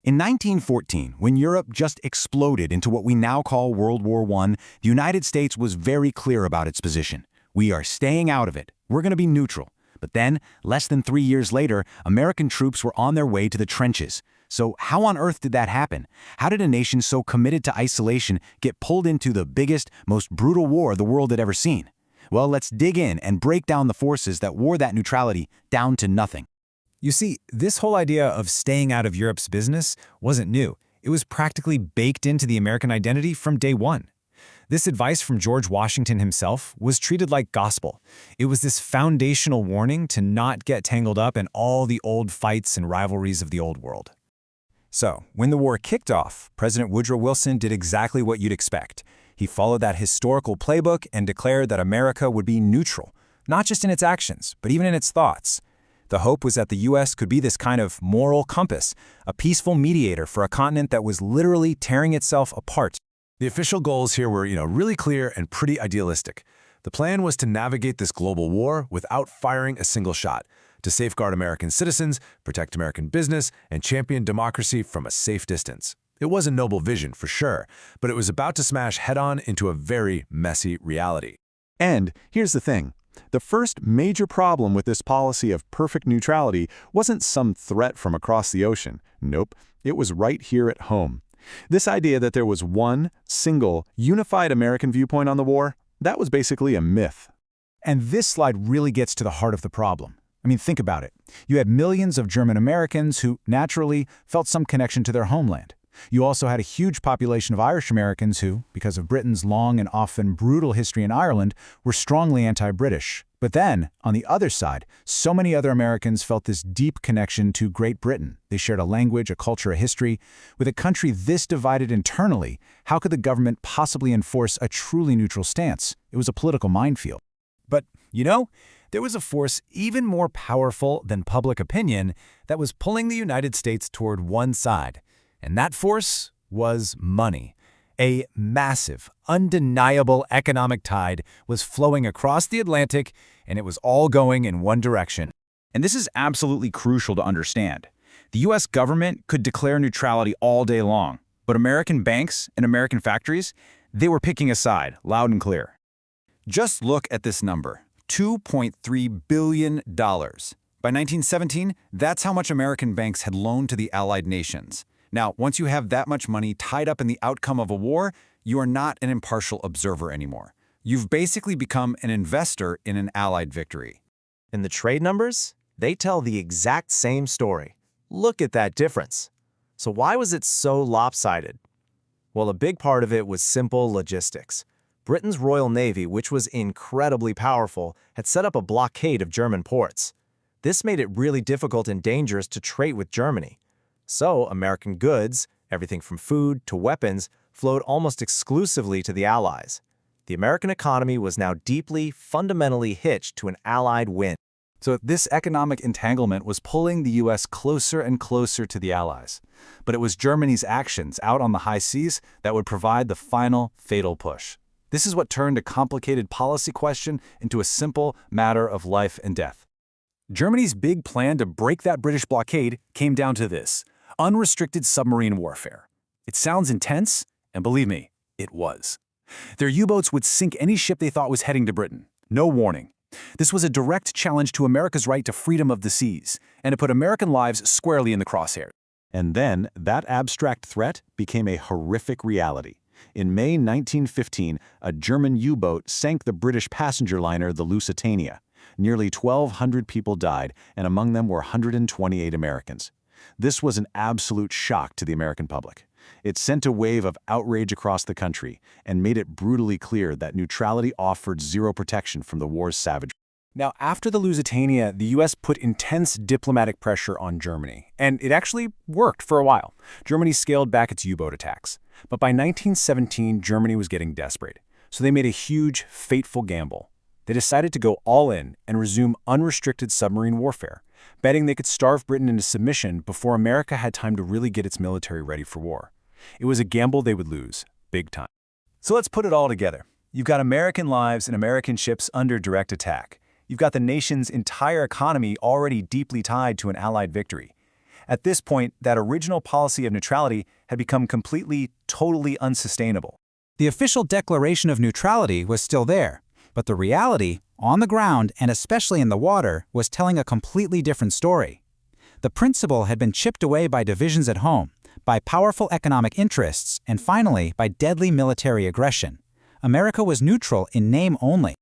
In 1914, when Europe just exploded into what we now call World War I, the United States was very clear about its position. We are staying out of it. We're going to be neutral. But then, less than 3 years later, American troops were on their way to the trenches. So how on earth did that happen? How did a nation so committed to isolation get pulled into the biggest, most brutal war the world had ever seen? Well, let's dig in and break down the forces that wore that neutrality down to nothing. You see, this whole idea of staying out of Europe's business wasn't new. It was practically baked into the American identity from day one. This advice from George Washington himself was treated like gospel. It was this foundational warning to not get tangled up in all the old fights and rivalries of the old world. So, when the war kicked off, President Woodrow Wilson did exactly what you'd expect. He followed that historical playbook and declared that America would be neutral, not just in its actions, but even in its thoughts. The hope was that the U.S. could be this kind of moral compass, a peaceful mediator for a continent that was literally tearing itself apart. The official goals here were, really clear and pretty idealistic. The plan was to navigate this global war without firing a single shot, to safeguard American citizens, protect American business, and champion democracy from a safe distance. It was a noble vision, for sure, but it was about to smash head-on into a very messy reality. And here's the thing. The first major problem with this policy of perfect neutrality wasn't some threat from across the ocean. Nope, it was right here at home. This idea that there was one, single, unified American viewpoint on the war, that was basically a myth. And this slide really gets to the heart of the problem. I mean, think about it. You had millions of German Americans who, naturally, felt some connection to their homeland. You also had a huge population of Irish Americans who, because of Britain's long and often brutal history in Ireland, were strongly anti-British. But then, on the other side, so many other Americans felt this deep connection to Great Britain. They shared a language, a culture, a history. With a country this divided internally, how could the government possibly enforce a truly neutral stance? It was a political minefield. But, there was a force even more powerful than public opinion that was pulling the United States toward one side. And that force was money. A massive, undeniable economic tide was flowing across the Atlantic, and it was all going in one direction. And this is absolutely crucial to understand. The U.S. government could declare neutrality all day long, but American banks and American factories, they were picking a side, loud and clear. Just look at this number, $2.3 billion. By 1917, that's how much American banks had loaned to the Allied nations. Now, once you have that much money tied up in the outcome of a war, you are not an impartial observer anymore. You've basically become an investor in an Allied victory. And the trade numbers? They tell the exact same story. Look at that difference. So why was it so lopsided? Well, a big part of it was simple logistics. Britain's Royal Navy, which was incredibly powerful, had set up a blockade of German ports. This made it really difficult and dangerous to trade with Germany. So, American goods, everything from food to weapons, flowed almost exclusively to the Allies. The American economy was now deeply, fundamentally hitched to an Allied win. So this economic entanglement was pulling the U.S. closer and closer to the Allies. But it was Germany's actions out on the high seas that would provide the final, fatal push. This is what turned a complicated policy question into a simple matter of life and death. Germany's big plan to break that British blockade came down to this: unrestricted submarine warfare. It sounds intense, and believe me, it was. Their U-boats would sink any ship they thought was heading to Britain. No warning. This was a direct challenge to America's right to freedom of the seas, and it put American lives squarely in the crosshairs. And then, that abstract threat became a horrific reality. In May 1915, a German U-boat sank the British passenger liner the Lusitania. Nearly 1,200 people died, and among them were 128 Americans. This was an absolute shock to the American public. It sent a wave of outrage across the country and made it brutally clear that neutrality offered zero protection from the war's savagery. Now, after the Lusitania, the U.S. put intense diplomatic pressure on Germany, and it actually worked for a while. Germany scaled back its U-boat attacks. But by 1917, Germany was getting desperate, so they made a huge, fateful gamble. They decided to go all in and resume unrestricted submarine warfare, betting they could starve Britain into submission before America had time to really get its military ready for war. It was a gamble they would lose, big time. So let's put it all together. You've got American lives and American ships under direct attack. You've got the nation's entire economy already deeply tied to an Allied victory. At this point, that original policy of neutrality had become completely, totally unsustainable. The official declaration of neutrality was still there, but the reality, on the ground and especially in the water, was telling a completely different story. The principle had been chipped away by divisions at home, by powerful economic interests, and finally by deadly military aggression. America was neutral in name only.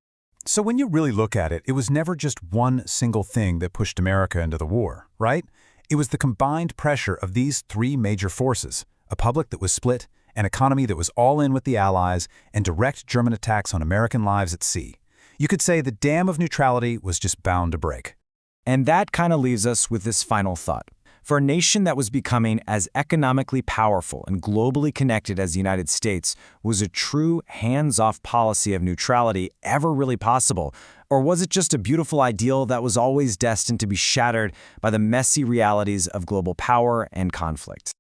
So when you really look at it, it was never just one single thing that pushed America into the war, right? It was the combined pressure of these three major forces: a public that was split, an economy that was all in with the Allies, and direct German attacks on American lives at sea. You could say the dam of neutrality was just bound to break. And that kind of leaves us with this final thought. For a nation that was becoming as economically powerful and globally connected as the United States, was a true hands-off policy of neutrality ever really possible? Or was it just a beautiful ideal that was always destined to be shattered by the messy realities of global power and conflict?